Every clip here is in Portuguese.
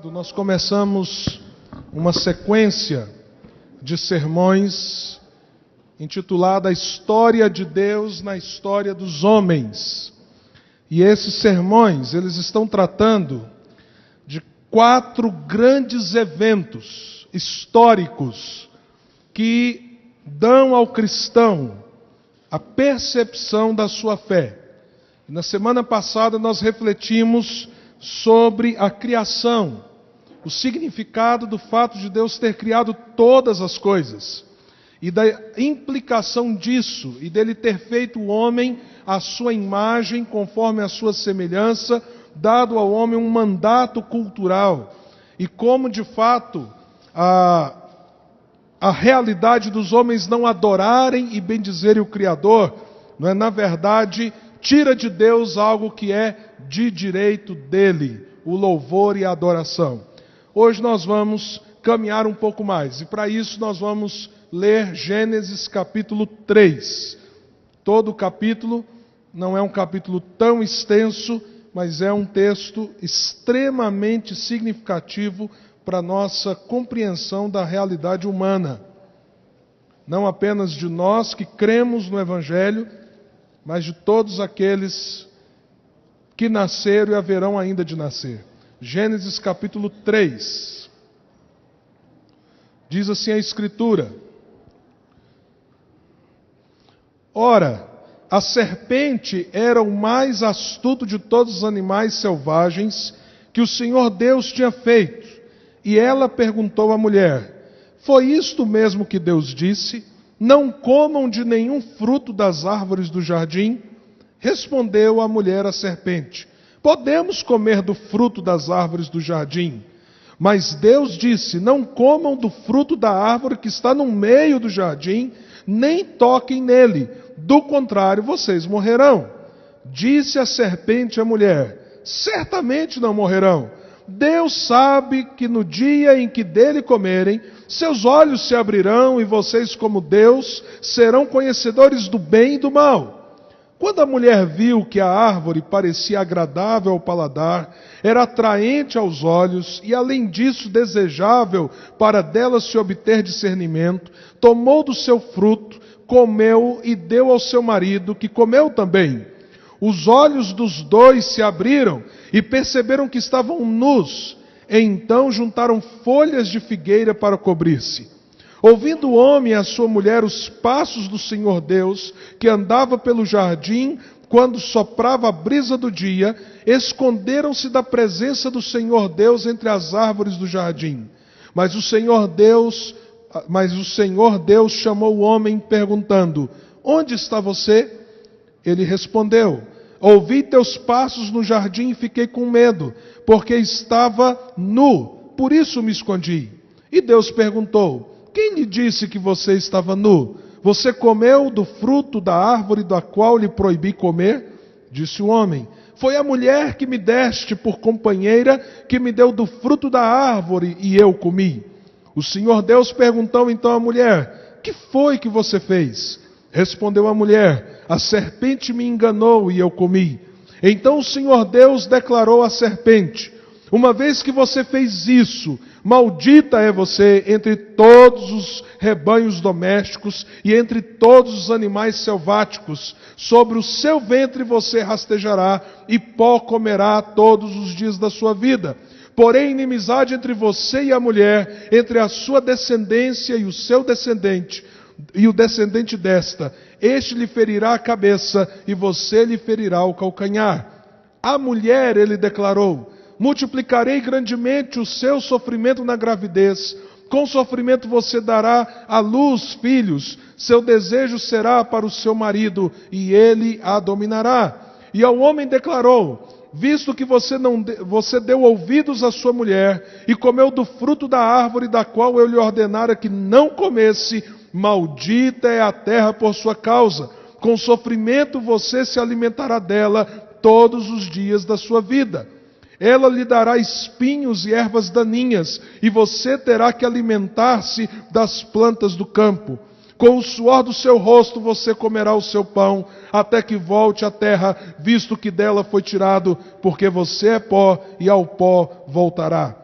passado, nós começamos uma sequência de sermões intitulada A História de Deus na História dos Homens. E esses sermões, eles estão tratando de 4 grandes eventos históricos que dão ao cristão a percepção da sua fé. Na semana passada nós refletimos sobre a criação, o significado do fato de Deus ter criado todas as coisas, e da implicação disso, e dele ter feito o homem à sua imagem, conforme a sua semelhança, dado ao homem um mandato cultural, e como de fato a realidade dos homens não adorarem e bendizerem o Criador, não é, na verdade, tira de Deus algo que é de direito dele, o louvor e a adoração. Hoje nós vamos caminhar um pouco mais, e para isso nós vamos ler Gênesis capítulo 3. Todo o capítulo não é um capítulo tão extenso, mas é um texto extremamente significativo para a nossa compreensão da realidade humana. Não apenas de nós que cremos no Evangelho, mas de todos aqueles que nasceram e haverão ainda de nascer. Gênesis capítulo 3. Diz assim a Escritura: Ora, a serpente era o mais astuto de todos os animais selvagens que o Senhor Deus tinha feito. E ela perguntou à mulher: Foi isto mesmo que Deus disse? Não comam de nenhum fruto das árvores do jardim? Respondeu a mulher à serpente: Podemos comer do fruto das árvores do jardim. Mas Deus disse: Não comam do fruto da árvore que está no meio do jardim, nem toquem nele, do contrário vocês morrerão. Disse a serpente à mulher: Certamente não morrerão. Deus sabe que no dia em que dele comerem, seus olhos se abrirão e vocês, como Deus, serão conhecedores do bem e do mal. Quando a mulher viu que a árvore parecia agradável ao paladar, era atraente aos olhos e, além disso, desejável para dela se obter discernimento, tomou do seu fruto, comeu e deu ao seu marido, que comeu também. Os olhos dos dois se abriram e perceberam que estavam nus. Então juntaram folhas de figueira para cobrir-se. Ouvindo o homem e a sua mulher os passos do Senhor Deus, que andava pelo jardim, quando soprava a brisa do dia, esconderam-se da presença do Senhor Deus entre as árvores do jardim. Mas o Senhor Deus chamou o homem, perguntando: Onde está você? Ele respondeu: Ouvi teus passos no jardim e fiquei com medo, porque estava nu, por isso me escondi. E Deus perguntou: Quem lhe disse que você estava nu? Você comeu do fruto da árvore da qual lhe proibi comer? Disse o homem: Foi a mulher que me deste por companheira, que me deu do fruto da árvore e eu comi. O Senhor Deus perguntou então à mulher: Que foi que você fez? Respondeu a mulher: A serpente me enganou e eu comi. Então o Senhor Deus declarou à serpente: Uma vez que você fez isso, maldita é você entre todos os rebanhos domésticos e entre todos os animais selváticos. Sobre o seu ventre você rastejará e pó comerá todos os dias da sua vida. Porém, inimizade entre você e a mulher, entre a sua descendência e o seu descendente, e o descendente desta, este lhe ferirá a cabeça e você lhe ferirá o calcanhar. A mulher, ele declarou: Multiplicarei grandemente o seu sofrimento na gravidez. Com sofrimento você dará à luz filhos. Seu desejo será para o seu marido e ele a dominará. E ao homem declarou: Visto que você deu ouvidos à sua mulher e comeu do fruto da árvore da qual eu lhe ordenara que não comesse, maldita é a terra por sua causa. Com sofrimento você se alimentará dela todos os dias da sua vida. Ela lhe dará espinhos e ervas daninhas, e você terá que alimentar-se das plantas do campo. Com o suor do seu rosto você comerá o seu pão, até que volte à terra, visto que dela foi tirado, porque você é pó e ao pó voltará.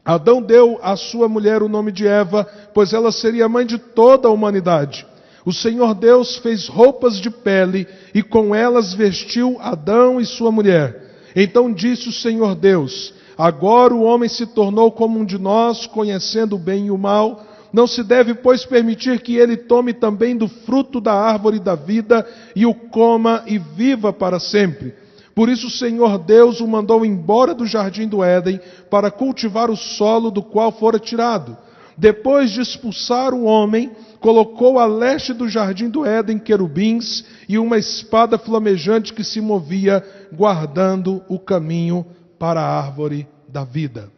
Adão deu à sua mulher o nome de Eva, pois ela seria a mãe de toda a humanidade. O Senhor Deus fez roupas de pele e com elas vestiu Adão e sua mulher. Então disse o Senhor Deus: agora o homem se tornou como um de nós, conhecendo o bem e o mal. Não se deve, pois, permitir que ele tome também do fruto da árvore da vida e o coma e viva para sempre. Por isso o Senhor Deus o mandou embora do jardim do Éden para cultivar o solo do qual fora tirado. Depois de expulsar o homem, colocou a leste do jardim do Éden querubins e uma espada flamejante que se movia, guardando o caminho para a árvore da vida.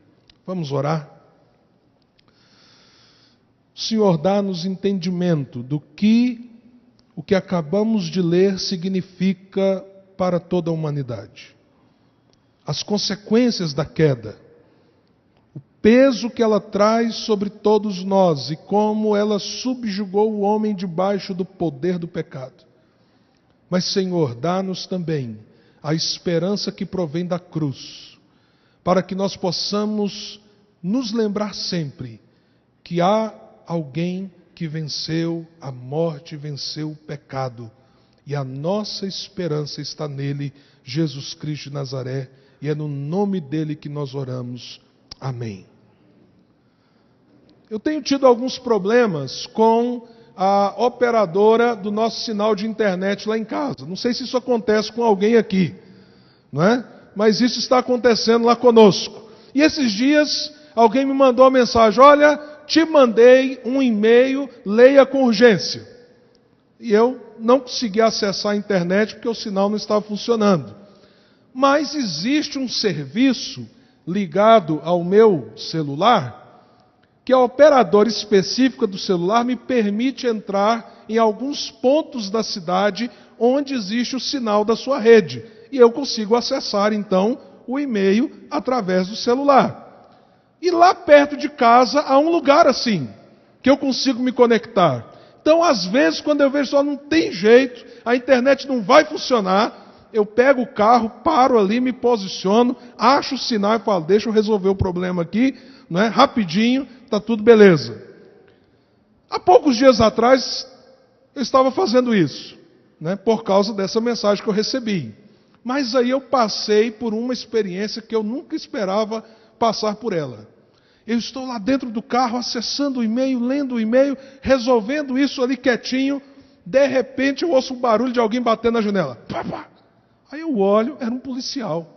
Vamos orar? Senhor, dá-nos entendimento do que o que acabamos de ler significa para toda a humanidade. As consequências da queda, o peso que ela traz sobre todos nós e como ela subjugou o homem debaixo do poder do pecado. Mas, Senhor, dá-nos também a esperança que provém da cruz, para que nós possamos nos lembrar sempre que há alguém que venceu a morte, venceu o pecado, e a nossa esperança está nele, Jesus Cristo de Nazaré, e é no nome dele que nós oramos. Amém. Eu tenho tido alguns problemas com a operadora do nosso sinal de internet lá em casa. Não sei se isso acontece com alguém aqui, não é? Mas isso está acontecendo lá conosco. E esses dias alguém me mandou uma mensagem: olha, te mandei um e-mail, leia com urgência. E eu não consegui acessar a internet porque o sinal não estava funcionando. Mas existe um serviço ligado ao meu celular, que a operadora específica do celular me permite entrar em alguns pontos da cidade onde existe o sinal da sua rede. E eu consigo acessar, então, o e-mail através do celular. E lá perto de casa há um lugar assim, que eu consigo me conectar. Então, às vezes, quando eu vejo só não tem jeito, a internet não vai funcionar, eu pego o carro, paro ali, me posiciono, acho o sinal e falo: deixa eu resolver o problema aqui, não é? Rapidinho, está tudo beleza. Há poucos dias atrás, eu estava fazendo isso, né, por causa dessa mensagem que eu recebi. Mas aí eu passei por uma experiência que eu nunca esperava passar por ela. Eu estou lá dentro do carro, acessando o e-mail, lendo o e-mail, resolvendo isso ali quietinho. De repente eu ouço um barulho de alguém batendo na janela. Pá, pá. Aí eu olho, era um policial.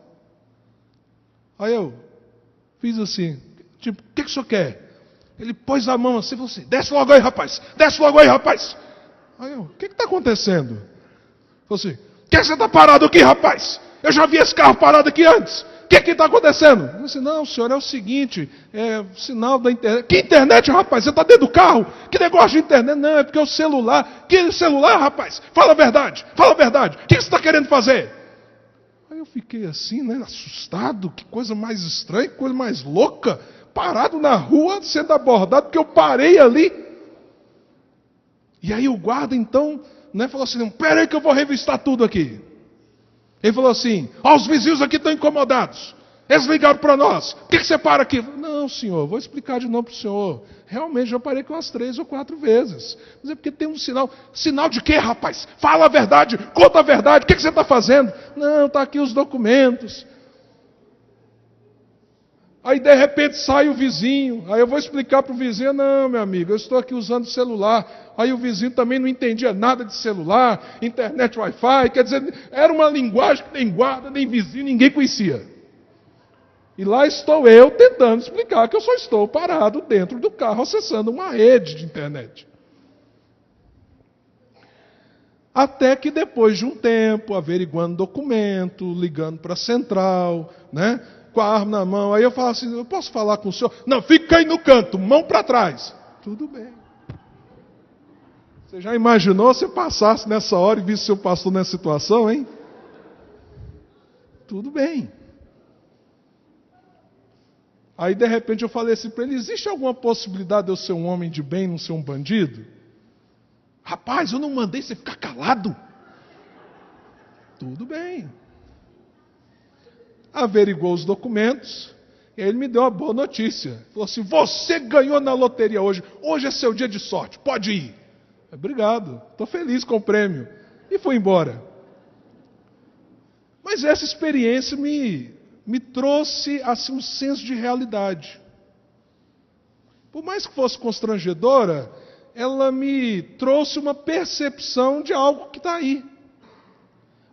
Aí eu fiz assim, tipo: o que o senhor quer? Ele pôs a mão assim e falou assim: desce logo aí, rapaz! Desce logo aí, rapaz! Aí eu: o que está acontecendo? Ele falou assim: por que você está parado aqui, rapaz? Eu já vi esse carro parado aqui antes. O que está acontecendo? Eu disse: não, senhor, é o seguinte, é o sinal da internet. Que internet, rapaz? Você está dentro do carro? Que negócio de internet? Não, é porque é o celular. Que celular, rapaz? Fala a verdade, fala a verdade. O que você está querendo fazer? Aí eu fiquei assim, né, assustado. Que coisa mais estranha, que coisa mais louca. Parado na rua, sendo abordado, porque eu parei ali. E aí o guarda, então, né, falou assim: pera aí que eu vou revistar tudo aqui. Ele falou assim: ó, os vizinhos aqui estão incomodados. Eles ligaram para nós. Por que você para aqui? Não, senhor, vou explicar de novo para o senhor. Realmente, já parei com umas 3 ou 4 vezes. Mas é porque tem um sinal. Sinal de quê, rapaz? Fala a verdade, conta a verdade. O que você está fazendo? Não, está aqui os documentos. Aí, de repente, sai o vizinho. Aí eu vou explicar para o vizinho: não, meu amigo, eu estou aqui usando o celular. Aí o vizinho também não entendia nada de celular, internet, Wi-Fi. Quer dizer, era uma linguagem que nem guarda, nem vizinho, ninguém conhecia. E lá estou eu tentando explicar que eu só estou parado dentro do carro, acessando uma rede de internet. Até que depois de um tempo, averiguando documento, ligando para a central, né, com a arma na mão, aí eu falo assim: eu posso falar com o senhor? Não, fica aí no canto, mão para trás. Tudo bem. Você já imaginou se passasse nessa hora e visse seu pastor nessa situação, hein? Tudo bem. Aí de repente eu falei assim para ele: existe alguma possibilidade de eu ser um homem de bem, não ser um bandido? Rapaz, eu não mandei você ficar calado. Tudo bem. Averiguou os documentos E aí ele me deu uma boa notícia. Falou assim: você ganhou na loteria hoje. Hoje é seu dia de sorte, pode ir. Obrigado, estou feliz com o prêmio. E fui embora. Mas essa experiência me trouxe assim, um senso de realidade. Por mais que fosse constrangedora, ela me trouxe uma percepção de algo que está aí.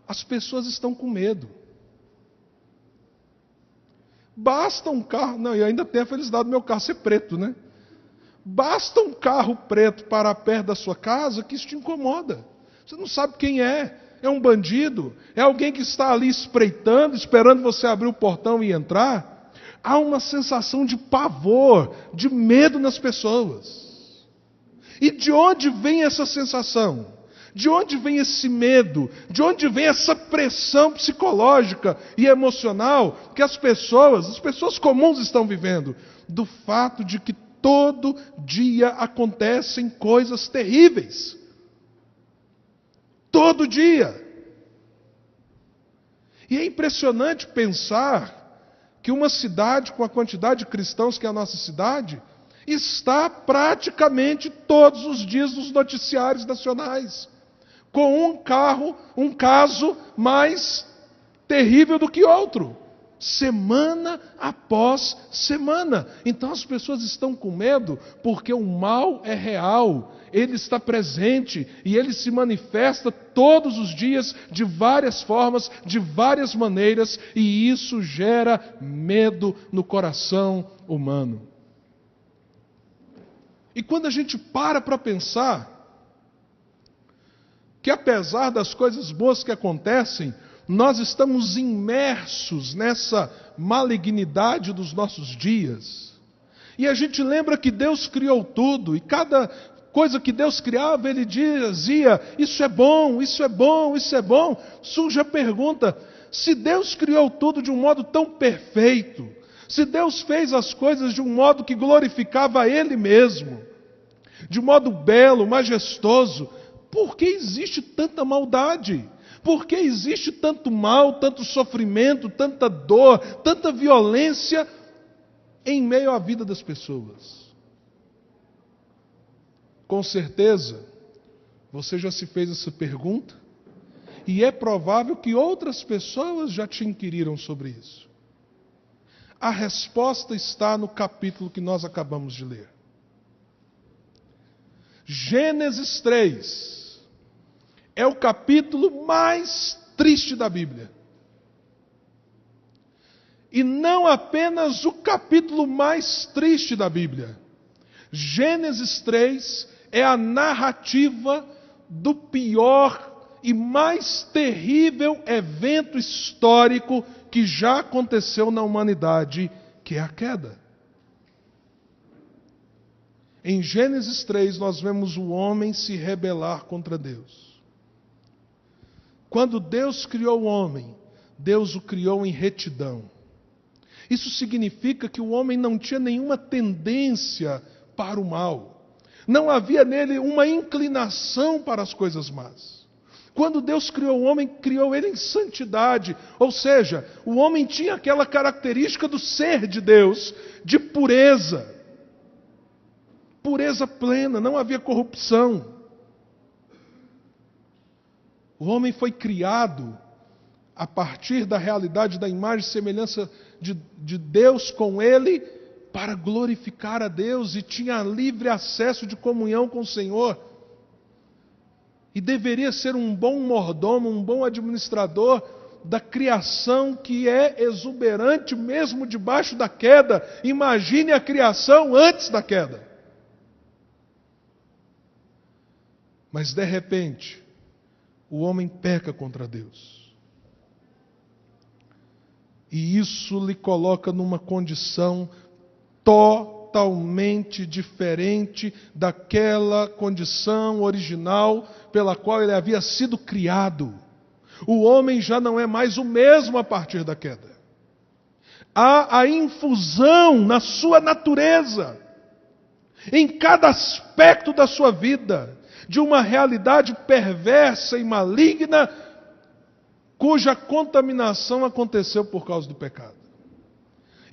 As pessoas estão com medo. Basta um carro, não, e ainda tem a felicidade do meu carro ser preto, né? Basta um carro preto parar perto da sua casa que isso te incomoda. Você não sabe quem é. É um bandido? É alguém que está ali espreitando, esperando você abrir o portão e entrar? Há uma sensação de pavor, de medo nas pessoas. E de onde vem essa sensação? De onde vem esse medo? De onde vem essa pressão psicológica e emocional que as pessoas comuns estão vivendo? Do fato de que todo dia acontecem coisas terríveis. Todo dia. E é impressionante pensar que uma cidade com a quantidade de cristãos que é a nossa cidade está praticamente todos os dias nos noticiários nacionais, com um caso mais terrível do que outro, semana após semana. Então as pessoas estão com medo porque o mal é real, ele está presente e ele se manifesta todos os dias de várias formas, de várias maneiras, e isso gera medo no coração humano. E quando a gente para pensar que apesar das coisas boas que acontecem, nós estamos imersos nessa malignidade dos nossos dias. E a gente lembra que Deus criou tudo, e cada coisa que Deus criava, Ele dizia: isso é bom, isso é bom, isso é bom. Surge a pergunta: se Deus criou tudo de um modo tão perfeito, se Deus fez as coisas de um modo que glorificava a Ele mesmo, de modo belo, majestoso, por que existe tanta maldade? Por que existe tanto mal, tanto sofrimento, tanta dor, tanta violência em meio à vida das pessoas? Com certeza, você já se fez essa pergunta, e é provável que outras pessoas já te inquiriram sobre isso. A resposta está no capítulo que nós acabamos de ler. Gênesis 3. É o capítulo mais triste da Bíblia. E não apenas o capítulo mais triste da Bíblia. Gênesis 3 é a narrativa do pior e mais terrível evento histórico que já aconteceu na humanidade, que é a queda. Em Gênesis 3 nós vemos o homem se rebelar contra Deus. Quando Deus criou o homem, Deus o criou em retidão. Isso significa que o homem não tinha nenhuma tendência para o mal. Não havia nele uma inclinação para as coisas más. Quando Deus criou o homem, criou ele em santidade. Ou seja, o homem tinha aquela característica do ser de Deus, de pureza. Pureza plena, não havia corrupção. O homem foi criado a partir da realidade da imagem e semelhança de Deus com ele, para glorificar a Deus, e tinha livre acesso de comunhão com o Senhor. E deveria ser um bom mordomo, um bom administrador da criação que é exuberante mesmo debaixo da queda. Imagine a criação antes da queda. Mas de repente, o homem peca contra Deus. E isso lhe coloca numa condição totalmente diferente daquela condição original pela qual ele havia sido criado. O homem já não é mais o mesmo a partir da queda. Há a infusão na sua natureza, em cada aspecto da sua vida, de uma realidade perversa e maligna, cuja contaminação aconteceu por causa do pecado.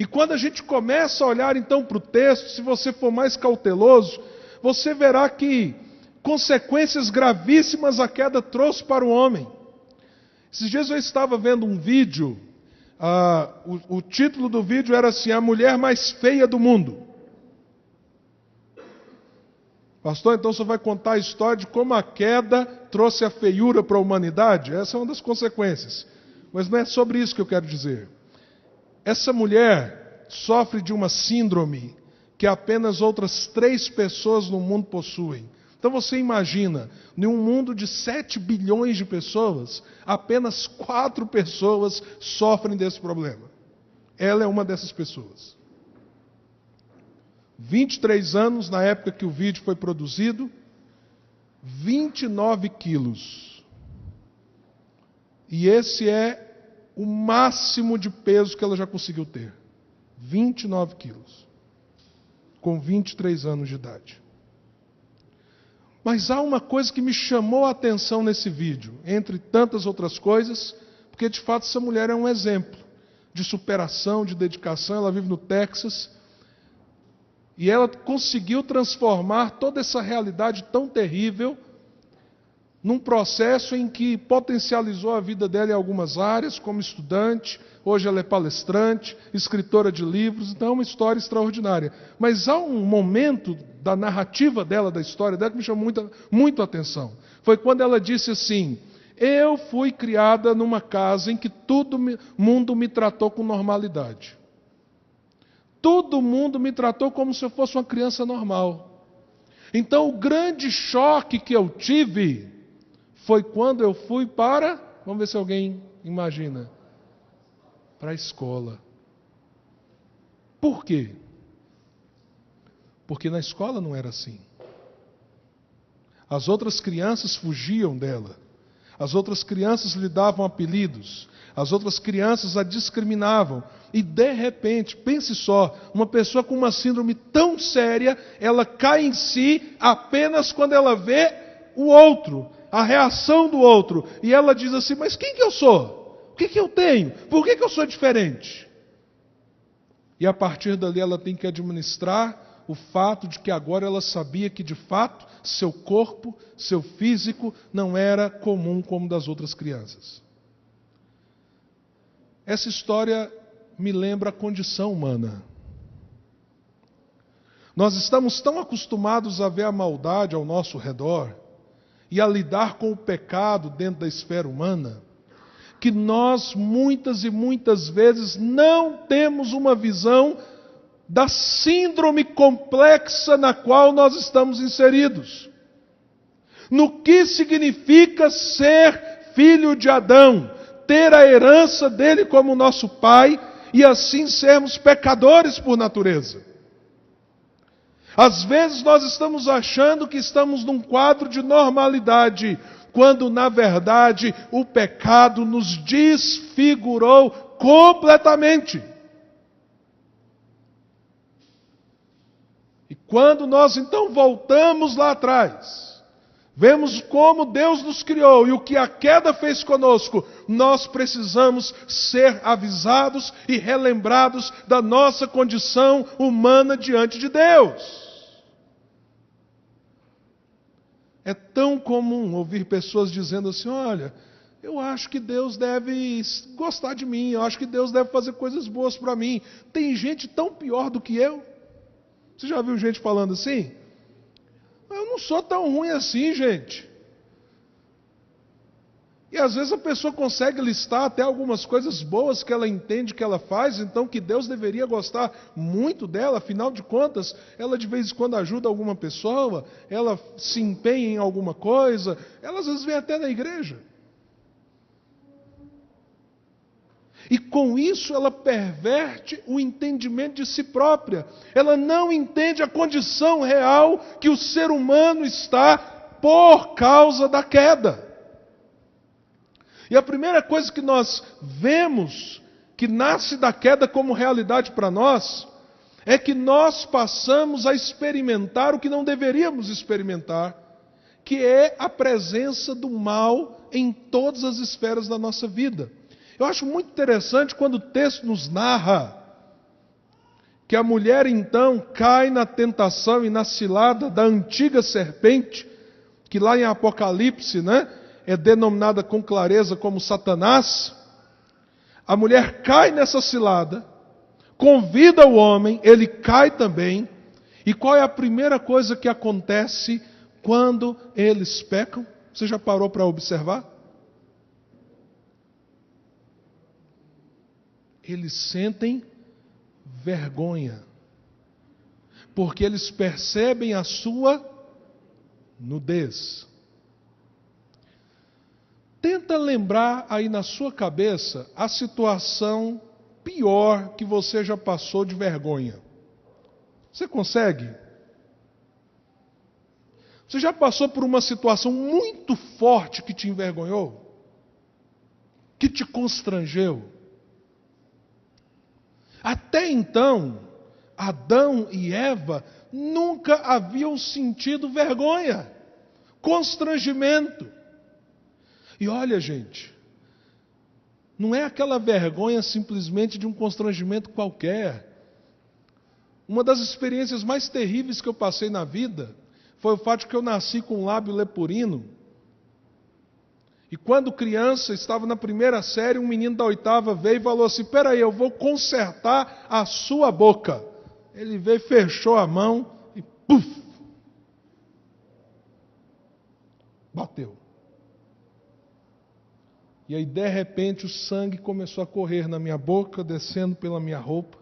E quando a gente começa a olhar então para o texto, se você for mais cauteloso, você verá que consequências gravíssimas a queda trouxe para o homem. Esses dias eu estava vendo um vídeo, o título do vídeo era assim: a mulher mais feia do mundo. Pastor, então você vai contar a história de como a queda trouxe a feiura para a humanidade? Essa é uma das consequências. Mas não é sobre isso que eu quero dizer. Essa mulher sofre de uma síndrome que apenas outras 3 pessoas no mundo possuem. Então você imagina, em um mundo de 7 bilhões de pessoas, apenas 4 pessoas sofrem desse problema. Ela é uma dessas pessoas. 23 anos, na época que o vídeo foi produzido, 29 quilos. E esse é o máximo de peso que ela já conseguiu ter. 29 quilos. Com 23 anos de idade. Mas há uma coisa que me chamou a atenção nesse vídeo, entre tantas outras coisas, porque de fato essa mulher é um exemplo de superação, de dedicação. Ela vive no Texas. E ela conseguiu transformar toda essa realidade tão terrível num processo em que potencializou a vida dela em algumas áreas, como estudante. Hoje ela é palestrante, escritora de livros, então é uma história extraordinária. Mas há um momento da narrativa dela, da história dela, que me chamou muito a atenção. Foi quando ela disse assim: eu fui criada numa casa em que todo mundo me tratou com normalidade. Todo mundo me tratou como se eu fosse uma criança normal. Então o grande choque que eu tive foi quando eu fui para, vamos ver se alguém imagina, para a escola. Por quê? Porque na escola não era assim. As outras crianças fugiam dela. As outras crianças lhe davam apelidos. As outras crianças a discriminavam. E de repente, pense só, uma pessoa com uma síndrome tão séria, ela cai em si apenas quando ela vê o outro, a reação do outro. E ela diz assim: mas quem que eu sou? O que que eu tenho? Por que que eu sou diferente? E a partir dali ela tem que administrar o fato de que agora ela sabia que de fato seu corpo, seu físico não era comum como das outras crianças. Essa história me lembra a condição humana. Nós estamos tão acostumados a ver a maldade ao nosso redor e a lidar com o pecado dentro da esfera humana, que nós muitas e muitas vezes não temos uma visão da síndrome complexa na qual nós estamos inseridos. No que significa ser filho de Adão, ter a herança dele como nosso pai e assim sermos pecadores por natureza. Às vezes nós estamos achando que estamos num quadro de normalidade, quando na verdade o pecado nos desfigurou completamente. E quando nós então voltamos lá atrás, vemos como Deus nos criou e o que a queda fez conosco, nós precisamos ser avisados e relembrados da nossa condição humana diante de Deus. É tão comum ouvir pessoas dizendo assim: olha, eu acho que Deus deve gostar de mim, eu acho que Deus deve fazer coisas boas para mim. Tem gente tão pior do que eu. Você já viu gente falando assim? Eu não sou tão ruim assim, gente. E às vezes a pessoa consegue listar até algumas coisas boas que ela entende que ela faz, então que Deus deveria gostar muito dela. Afinal de contas, ela de vez em quando ajuda alguma pessoa, ela se empenha em alguma coisa, ela às vezes vem até na igreja. E com isso ela perverte o entendimento de si própria. Ela não entende a condição real que o ser humano está por causa da queda. E a primeira coisa que nós vemos, que nasce da queda como realidade para nós, é que nós passamos a experimentar o que não deveríamos experimentar, que é a presença do mal em todas as esferas da nossa vida. Eu acho muito interessante quando o texto nos narra que a mulher então cai na tentação e na cilada da antiga serpente, que lá em Apocalipse, é denominada com clareza como Satanás. A mulher cai nessa cilada, convida o homem, ele cai também. E qual é a primeira coisa que acontece quando eles pecam? Você já parou para observar? Eles sentem vergonha, porque eles percebem a sua nudez. Tenta lembrar aí na sua cabeça a situação pior que você já passou de vergonha. Você consegue? Você já passou por uma situação muito forte que te envergonhou? Que te constrangeu? Até então, Adão e Eva nunca haviam sentido vergonha, constrangimento. E olha, gente, não é aquela vergonha simplesmente de um constrangimento qualquer. Uma das experiências mais terríveis que eu passei na vida foi o fato de que eu nasci com um lábio leporino. E quando criança, estava na primeira série, um menino da 8ª veio e falou assim: "Peraí, eu vou consertar a sua boca." Ele veio, fechou a mão e puf! Bateu. E aí, de repente, o sangue começou a correr na minha boca, descendo pela minha roupa.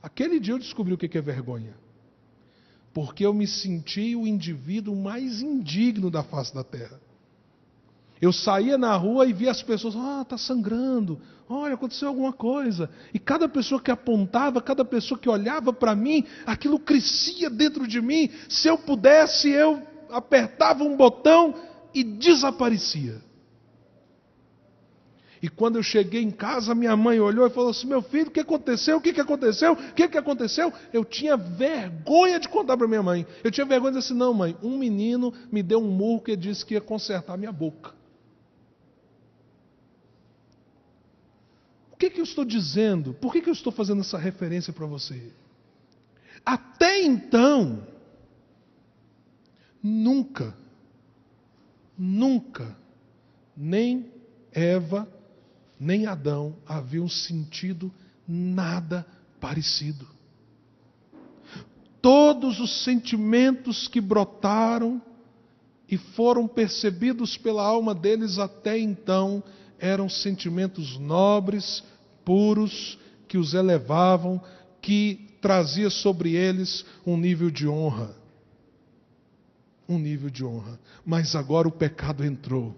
Aquele dia eu descobri o que é vergonha. Porque eu me senti o indivíduo mais indigno da face da terra. Eu saía na rua e via as pessoas: está sangrando, olha, aconteceu alguma coisa. E cada pessoa que apontava, cada pessoa que olhava para mim, aquilo crescia dentro de mim. Se eu pudesse, eu apertava um botão e desaparecia. E quando eu cheguei em casa, minha mãe olhou e falou assim: "Meu filho, o que aconteceu? O que aconteceu? O que aconteceu?" Eu tinha vergonha de contar para minha mãe. Eu tinha vergonha de dizer assim: "Não, mãe, um menino me deu um murro que disse que ia consertar a minha boca." O que eu estou dizendo? Por que eu estou fazendo essa referência para você? Até então, nunca, nem Eva, nem Adão haviam sentido nada parecido. Todos os sentimentos que brotaram e foram percebidos pela alma deles até então eram sentimentos nobres, puros, que os elevavam, que trazia sobre eles um nível de honra. Um nível de honra. Mas agora o pecado entrou.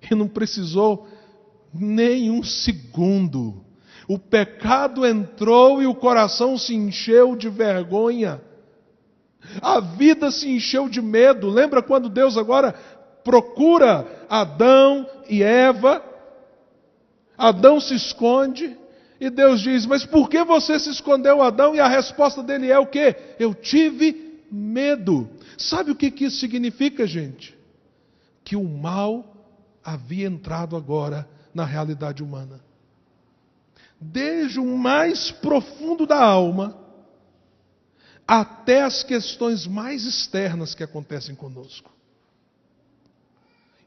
E não precisou nem um segundo. O pecado entrou e o coração se encheu de vergonha. A vida se encheu de medo. Lembra quando Deus agora procura Adão e Eva? Adão se esconde e Deus diz: "Mas por que você se escondeu, Adão?" E a resposta dele é o quê? "Eu tive medo." Sabe o que isso significa, gente? Que o mal havia entrado agora na realidade humana. Desde o mais profundo da alma até as questões mais externas que acontecem conosco.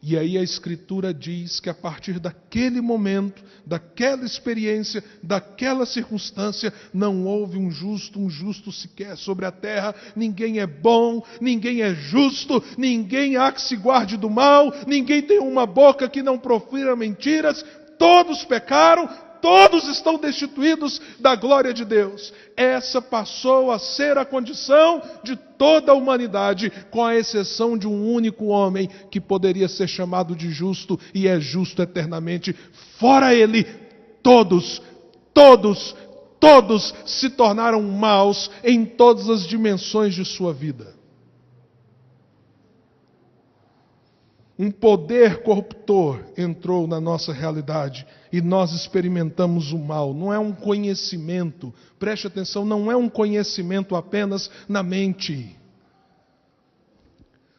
E aí a Escritura diz que a partir daquele momento, daquela experiência, daquela circunstância, não houve um justo sequer sobre a terra. Ninguém é bom, ninguém é justo, ninguém há que se guarde do mal, ninguém tem uma boca que não profira mentiras. Todos pecaram, todos estão destituídos da glória de Deus. Essa passou a ser a condição de toda a humanidade, com a exceção de um único homem que poderia ser chamado de justo e é justo eternamente. Fora ele, todos se tornaram maus em todas as dimensões de sua vida. Um poder corruptor entrou na nossa realidade e nós experimentamos o mal. Não é um conhecimento, preste atenção, não é um conhecimento apenas na mente.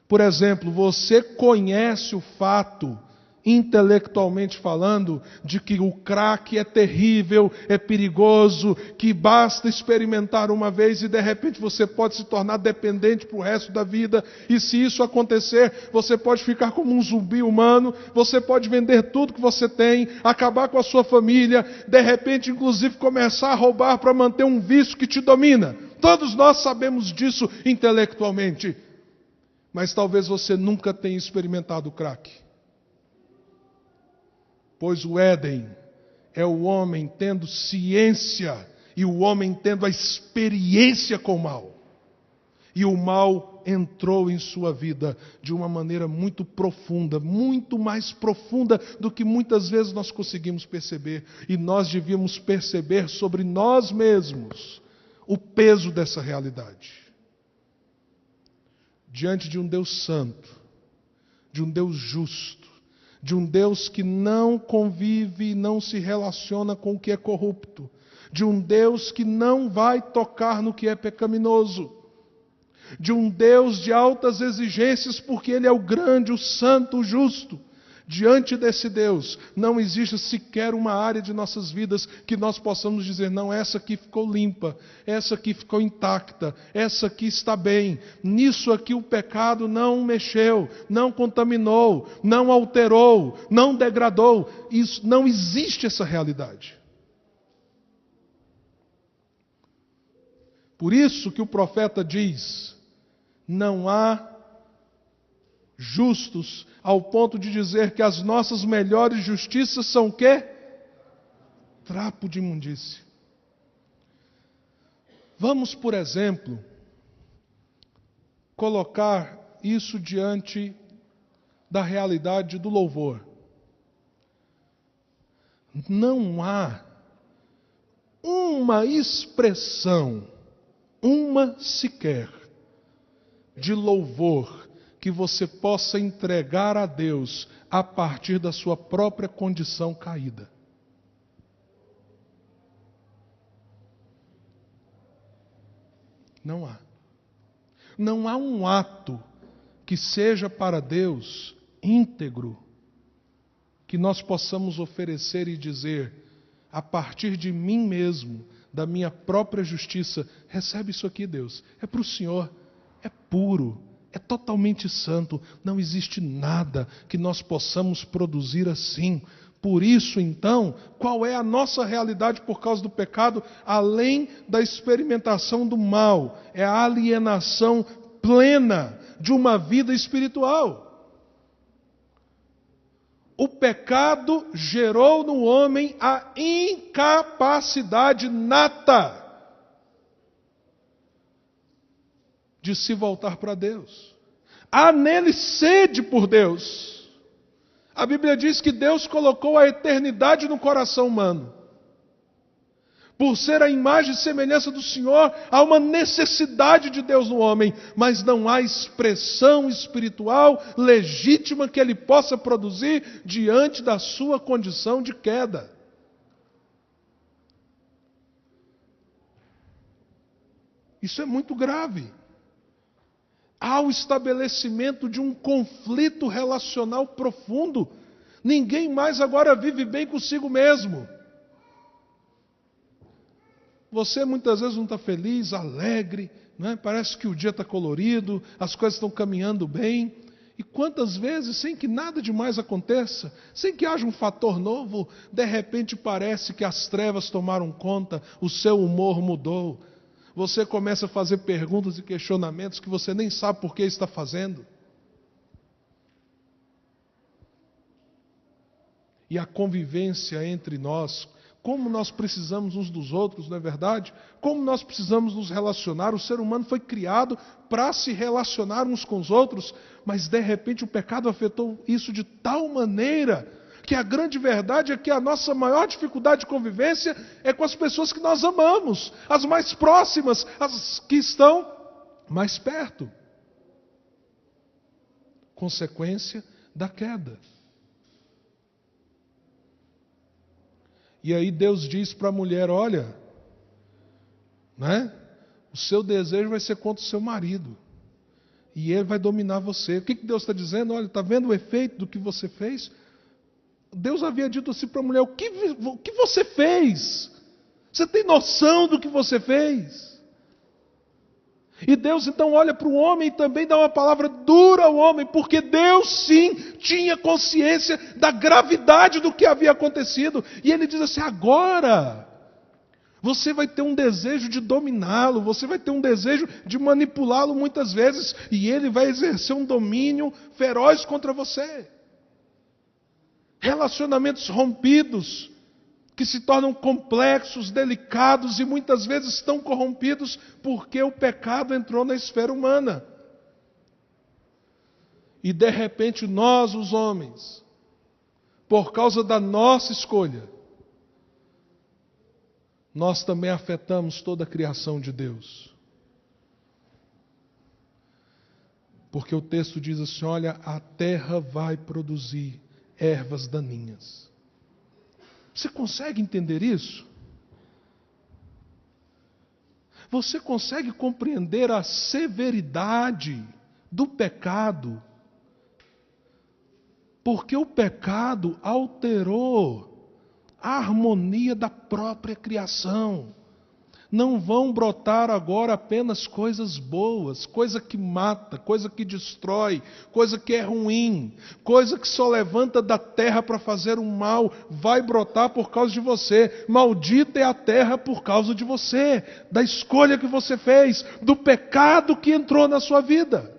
Por exemplo, você conhece o fato intelectualmente falando, de que o crack é terrível, é perigoso, que basta experimentar uma vez e de repente você pode se tornar dependente para o resto da vida, e se isso acontecer, você pode ficar como um zumbi humano, você pode vender tudo que você tem, acabar com a sua família, de repente inclusive começar a roubar para manter um vício que te domina. Todos nós sabemos disso intelectualmente, mas talvez você nunca tenha experimentado o crack. Pois o Éden é o homem tendo ciência e o homem tendo a experiência com o mal. E o mal entrou em sua vida de uma maneira muito profunda, muito mais profunda do que muitas vezes nós conseguimos perceber. E nós devíamos perceber sobre nós mesmos o peso dessa realidade. Diante de um Deus santo, de um Deus justo, de um Deus que não convive e não se relaciona com o que é corrupto, de um Deus que não vai tocar no que é pecaminoso, de um Deus de altas exigências, porque Ele é o grande, o santo, o justo. Diante desse Deus, não existe sequer uma área de nossas vidas que nós possamos dizer, não, essa aqui ficou limpa, essa aqui ficou intacta, essa aqui está bem, nisso aqui o pecado não mexeu, não contaminou, não alterou, não degradou. Isso, não existe essa realidade. Por isso que o profeta diz, não há justos ao ponto de dizer que as nossas melhores justiças são o quê? Trapo de imundície. Vamos, por exemplo, colocar isso diante da realidade do louvor. Não há uma expressão, uma sequer, de louvor que você possa entregar a Deus a partir da sua própria condição caída. Não há. Não há um ato que seja para Deus íntegro, que nós possamos oferecer e dizer, a partir de mim mesmo, da minha própria justiça, recebe isso aqui, Deus, é para o Senhor, é puro, é totalmente santo, não existe nada que nós possamos produzir assim. Por isso, então, qual é a nossa realidade por causa do pecado? Além da experimentação do mal, é a alienação plena de uma vida espiritual. O pecado gerou no homem a incapacidade nata de se voltar para Deus. Há nele sede por Deus. A Bíblia diz que Deus colocou a eternidade no coração humano. Por ser a imagem e semelhança do Senhor, há uma necessidade de Deus no homem, mas não há expressão espiritual legítima que ele possa produzir diante da sua condição de queda. Isso é muito grave. Há o estabelecimento de um conflito relacional profundo. Ninguém mais agora vive bem consigo mesmo. Você muitas vezes não está feliz, alegre, né? Parece que o dia está colorido, as coisas estão caminhando bem. E quantas vezes, sem que nada demais aconteça, sem que haja um fator novo, de repente parece que as trevas tomaram conta, o seu humor mudou. Você começa a fazer perguntas e questionamentos que você nem sabe por que está fazendo. E a convivência entre nós, como nós precisamos uns dos outros, não é verdade? Como nós precisamos nos relacionar. O ser humano foi criado para se relacionar uns com os outros, mas de repente o pecado afetou isso de tal maneira que a grande verdade é que a nossa maior dificuldade de convivência é com as pessoas que nós amamos, as mais próximas, as que estão mais perto. Consequência da queda. E aí Deus diz para a mulher, olha, né? O seu desejo vai ser contra o seu marido. E ele vai dominar você. O que Deus está dizendo? Olha, está vendo o efeito do que você fez? Deus havia dito assim para a mulher: o que você fez? Você tem noção do que você fez? E Deus então olha para o homem e também dá uma palavra dura ao homem, porque Deus sim tinha consciência da gravidade do que havia acontecido. E ele diz assim: agora você vai ter um desejo de dominá-lo, você vai ter um desejo de manipulá-lo muitas vezes, e ele vai exercer um domínio feroz contra você. Relacionamentos rompidos, que se tornam complexos, delicados e muitas vezes estão corrompidos porque o pecado entrou na esfera humana. E de repente nós, os homens, por causa da nossa escolha, nós também afetamos toda a criação de Deus. Porque o texto diz assim: olha, a terra vai produzir ervas daninhas. Você consegue entender isso? Você consegue compreender a severidade do pecado? Porque o pecado alterou a harmonia da própria criação. Não vão brotar agora apenas coisas boas, coisa que mata, coisa que destrói, coisa que é ruim, coisa que só levanta da terra para fazer um mal, vai brotar por causa de você. Maldita é a terra por causa de você, da escolha que você fez, do pecado que entrou na sua vida.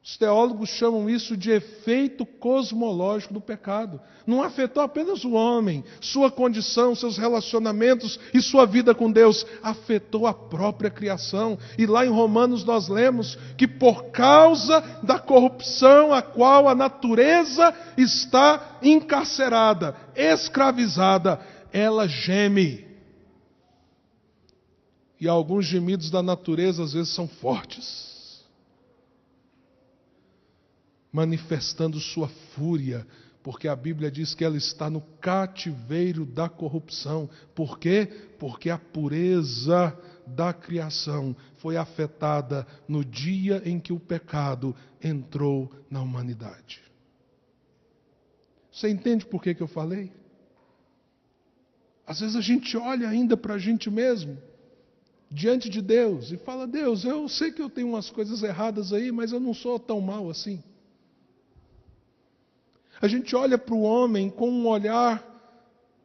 Os teólogos chamam isso de efeito cosmológico do pecado. Não afetou apenas o homem, sua condição, seus relacionamentos e sua vida com Deus. Afetou a própria criação. E lá em Romanos nós lemos que por causa da corrupção a qual a natureza está encarcerada, escravizada, ela geme. E alguns gemidos da natureza às vezes são fortes, manifestando sua fúria, porque a Bíblia diz que ela está no cativeiro da corrupção. Por quê? Porque a pureza da criação foi afetada no dia em que o pecado entrou na humanidade. Você entende por que eu falei? Às vezes a gente olha ainda para a gente mesmo, diante de Deus, e fala: Deus, eu sei que eu tenho umas coisas erradas aí, mas eu não sou tão mal assim. A gente olha para o homem com um olhar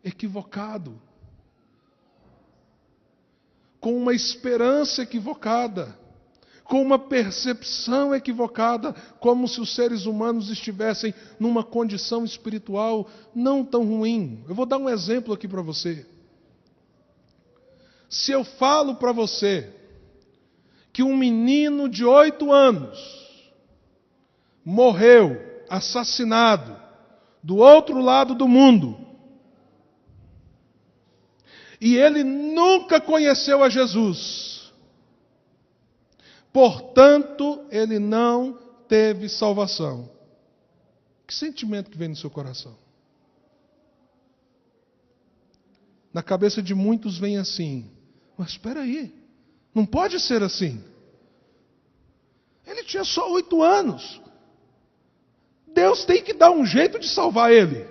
equivocado, com uma esperança equivocada, com uma percepção equivocada, como se os seres humanos estivessem numa condição espiritual não tão ruim. Eu vou dar um exemplo aqui para você. Se eu falo para você que um menino de 8 anos morreu, assassinado, do outro lado do mundo, e ele nunca conheceu a Jesus, portanto, ele não teve salvação. Que sentimento que vem no seu coração? Na cabeça de muitos vem assim: mas espera aí, não pode ser assim. Ele tinha só 8 anos. Deus tem que dar um jeito de salvar ele.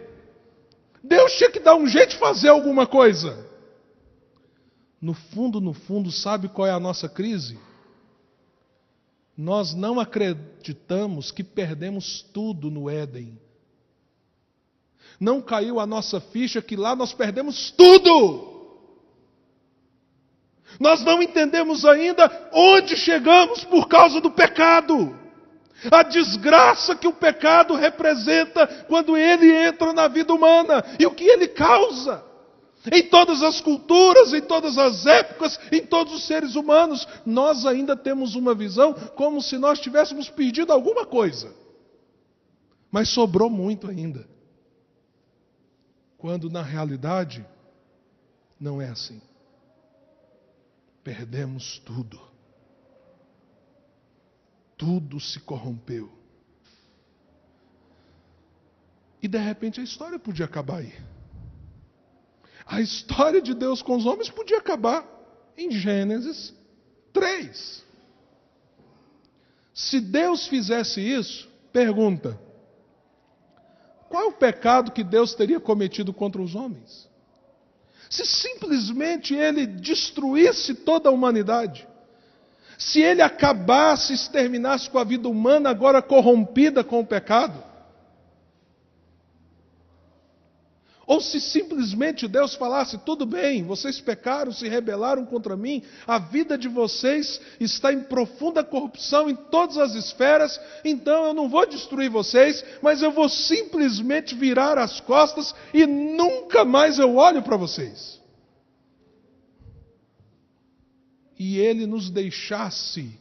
Deus tinha que dar um jeito de fazer alguma coisa. No fundo, sabe qual é a nossa crise? Nós não acreditamos que perdemos tudo no Éden. Não caiu a nossa ficha que lá nós perdemos tudo. Nós não entendemos ainda onde chegamos por causa do pecado. A desgraça que o pecado representa quando ele entra na vida humana e o que ele causa. Em todas as culturas, em todas as épocas, em todos os seres humanos, nós ainda temos uma visão como se nós tivéssemos perdido alguma coisa. Mas sobrou muito ainda. Quando na realidade não é assim. Perdemos tudo. Tudo se corrompeu. E de repente a história podia acabar aí. A história de Deus com os homens podia acabar em Gênesis 3. Se Deus fizesse isso, pergunta: qual é o pecado que Deus teria cometido contra os homens? Se simplesmente Ele destruísse toda a humanidade, se Ele acabasse, exterminasse com a vida humana agora corrompida com o pecado, ou se simplesmente Deus falasse, tudo bem, vocês pecaram, se rebelaram contra mim, a vida de vocês está em profunda corrupção em todas as esferas, então eu não vou destruir vocês, mas eu vou simplesmente virar as costas e nunca mais eu olho para vocês. E Ele nos deixasse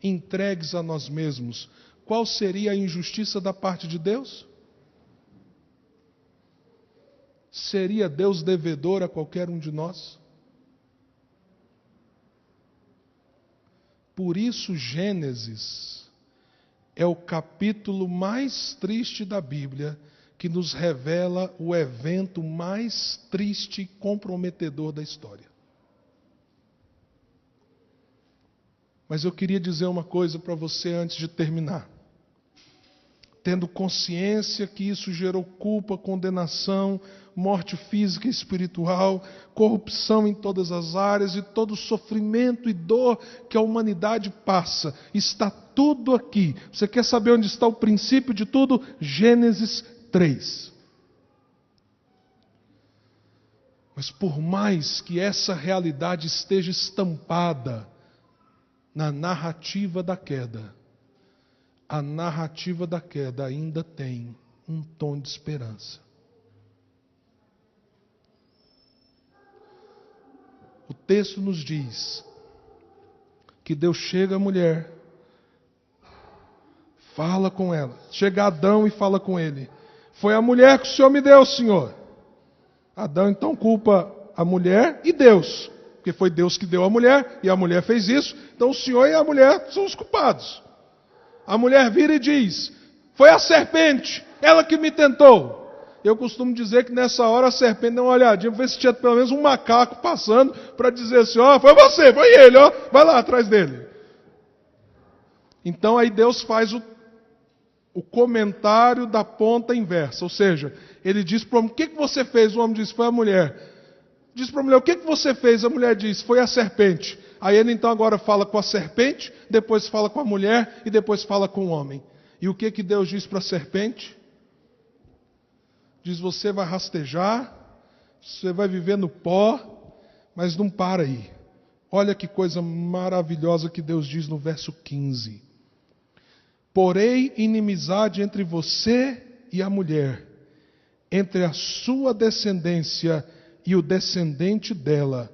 entregues a nós mesmos, qual seria a injustiça da parte de Deus? Seria Deus devedor a qualquer um de nós? Por isso, Gênesis é o capítulo mais triste da Bíblia, que nos revela o evento mais triste e comprometedor da história. Mas eu queria dizer uma coisa para você antes de terminar. Tendo consciência que isso gerou culpa, condenação, morte física e espiritual, corrupção em todas as áreas e todo o sofrimento e dor que a humanidade passa, está tudo aqui. Você quer saber onde está o princípio de tudo? Gênesis 3. Mas por mais que essa realidade esteja estampada na narrativa da queda, a narrativa da queda ainda tem um tom de esperança. O texto nos diz que Deus chega à mulher, fala com ela. Chega Adão e fala com ele. Foi a mulher que o Senhor me deu, Senhor. Adão então culpa a mulher e Deus, porque foi Deus que deu a mulher e a mulher fez isso. Então o Senhor e a mulher são os culpados. A mulher vira e diz, foi a serpente, ela que me tentou. Eu costumo dizer que nessa hora a serpente deu uma olhadinha para ver se tinha pelo menos um macaco passando para dizer assim, ó, foi você, foi ele, ó, vai lá atrás dele. Então aí Deus faz o comentário da ponta inversa, ou seja, ele diz para o homem, o que você fez? O homem diz, foi a mulher. Diz para a mulher, o que você fez? A mulher diz, foi a serpente. Aí ele então agora fala com a serpente, depois fala com a mulher e depois fala com o homem. E o que Deus diz para a serpente? Diz, você vai rastejar, você vai viver no pó, mas não para aí. Olha que coisa maravilhosa que Deus diz no verso 15. Porém, inimizade entre você e a mulher, entre a sua descendência e o descendente dela,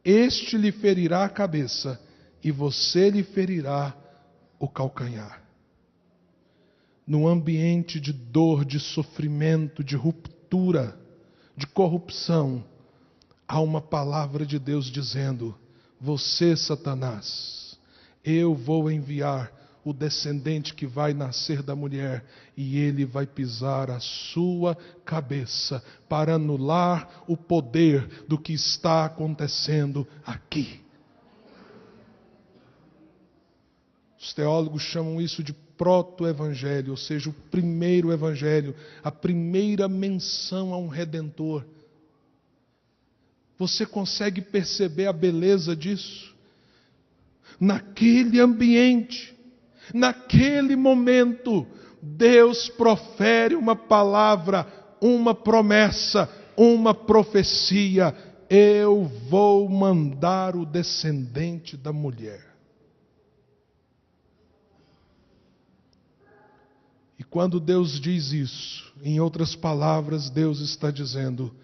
este lhe ferirá a cabeça e você lhe ferirá o calcanhar. No ambiente de dor, de sofrimento, de ruptura, de corrupção, há uma palavra de Deus dizendo, você, Satanás, eu vou enviar o descendente que vai nascer da mulher, e ele vai pisar a sua cabeça para anular o poder do que está acontecendo aqui. Os teólogos chamam isso de proto-evangelho, ou seja, o primeiro evangelho, a primeira menção a um redentor. Você consegue perceber a beleza disso? Naquele ambiente, naquele momento, Deus profere uma palavra, uma promessa, uma profecia. Eu vou mandar o descendente da mulher. E quando Deus diz isso, em outras palavras, Deus está dizendo,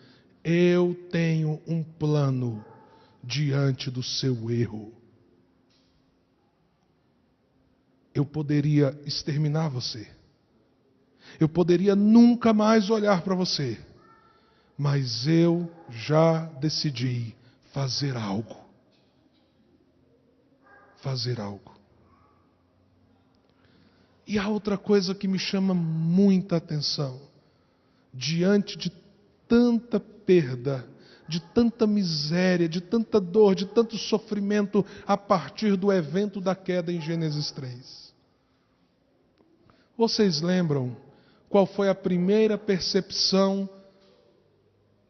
eu tenho um plano diante do seu erro. Eu poderia exterminar você. Eu poderia nunca mais olhar para você. Mas eu já decidi fazer algo. Fazer algo. E há outra coisa que me chama muita atenção. Diante de tanta perda, de tanta miséria, de tanta dor, de tanto sofrimento a partir do evento da queda em Gênesis 3. Vocês lembram Qual foi a primeira percepção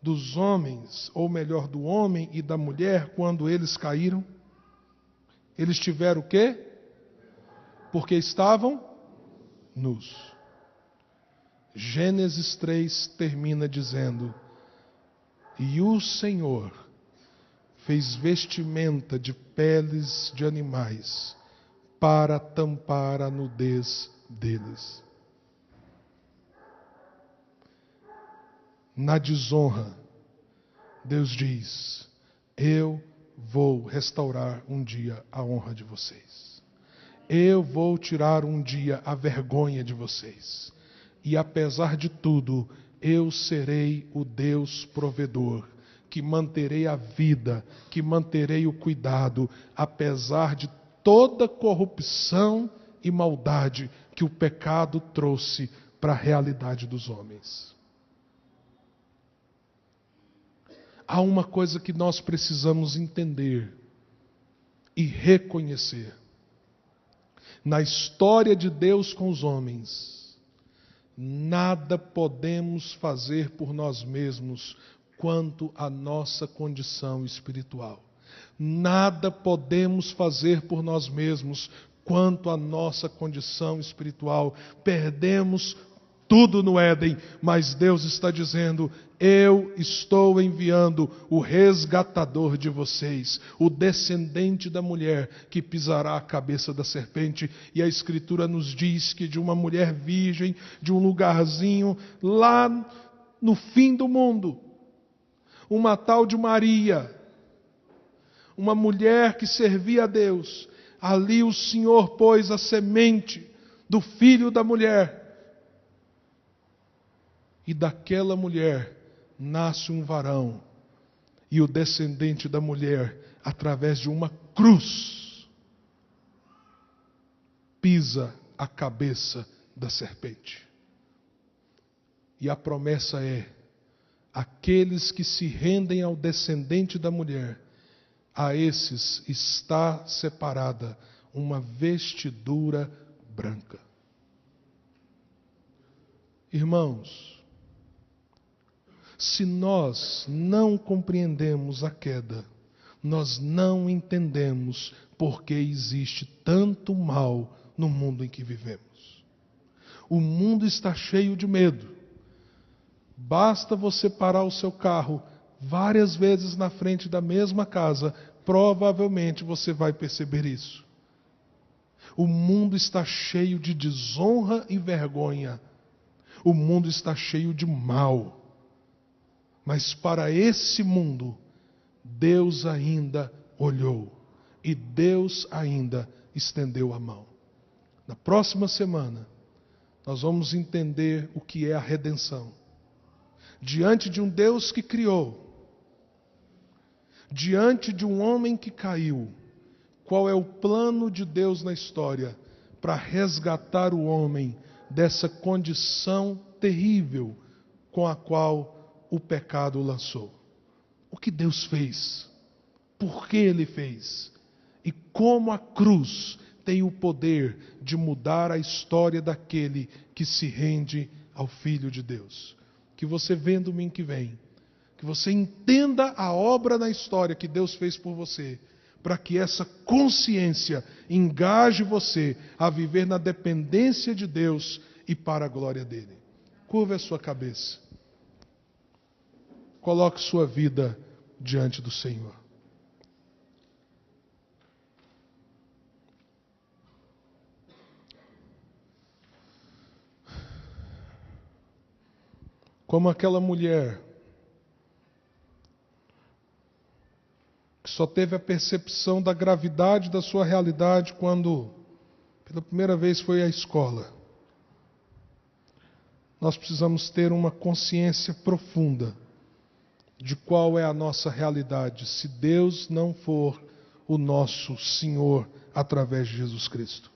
dos homens, ou melhor, do homem e da mulher, quando eles caíram? Eles tiveram o quê? Porque estavam nus. Gênesis 3 termina dizendo: e o Senhor fez vestimenta de peles de animais para tampar a nudez deles. Na desonra, Deus diz: eu vou restaurar um dia a honra de vocês. Eu vou tirar um dia a vergonha de vocês. E apesar de tudo, eu serei o Deus provedor, que manterei a vida, que manterei o cuidado, apesar de toda corrupção e maldade que o pecado trouxe para a realidade dos homens. Há uma coisa que nós precisamos entender e reconhecer. Na história de Deus com os homens, nada podemos fazer por nós mesmos quanto à nossa condição espiritual. Nada podemos fazer por nós mesmos quanto à nossa condição espiritual. Perdemos tudo no Éden, mas Deus está dizendo: eu estou enviando o resgatador de vocês, o descendente da mulher que pisará a cabeça da serpente. E a Escritura nos diz que de uma mulher virgem, de um lugarzinho lá no fim do mundo, uma tal de Maria, uma mulher que servia a Deus, ali o Senhor pôs a semente do filho da mulher. E daquela mulher nasce um varão. E o descendente da mulher, através de uma cruz, pisa a cabeça da serpente. E a promessa é: aqueles que se rendem ao descendente da mulher, a esses está separada uma vestidura branca. Irmãos, se nós não compreendemos a queda, nós não entendemos por que existe tanto mal no mundo em que vivemos. O mundo está cheio de medo. Basta você parar o seu carro várias vezes na frente da mesma casa, provavelmente você vai perceber isso. O mundo está cheio de desonra e vergonha. O mundo está cheio de mal. Mas para esse mundo, Deus ainda olhou. E Deus ainda estendeu a mão. Na próxima semana, nós vamos entender o que é a redenção. Diante de um Deus que criou, diante de um homem que caiu, qual é o plano de Deus na história para resgatar o homem dessa condição terrível com a qual o pecado o lançou? O que Deus fez? Por que Ele fez? E como a cruz tem o poder de mudar a história daquele que se rende ao Filho de Deus. Que você venha domingo que vem, que você entenda a obra na história que Deus fez por você, para que essa consciência engaje você a viver na dependência de Deus e para a glória dele. Curva a sua cabeça. Coloque sua vida diante do Senhor. Como aquela mulher que só teve a percepção da gravidade da sua realidade quando pela primeira vez foi à escola. Nós precisamos ter uma consciência profunda de qual é a nossa realidade, se Deus não for o nosso Senhor através de Jesus Cristo.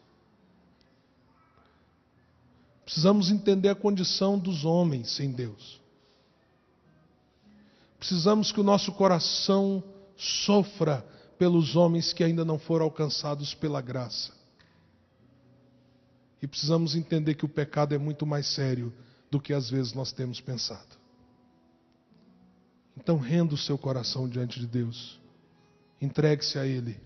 Precisamos entender a condição dos homens sem Deus. Precisamos que o nosso coração sofra pelos homens que ainda não foram alcançados pela graça. E precisamos entender que o pecado é muito mais sério do que às vezes nós temos pensado. Então renda o seu coração diante de Deus. Entregue-se a Ele.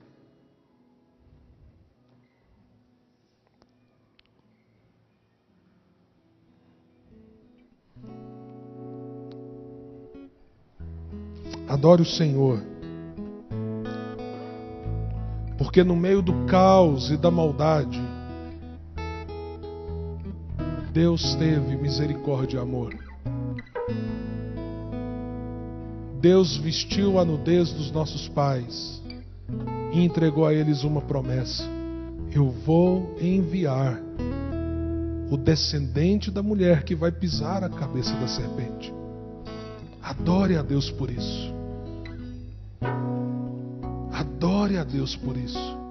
Adore o Senhor. Porque no meio do caos e da maldade, Deus teve misericórdia e amor. Deus vestiu a nudez dos nossos pais e entregou a eles uma promessa: eu vou enviar o descendente da mulher que vai pisar a cabeça da serpente. Adore a Deus por isso. Adore a Deus por isso.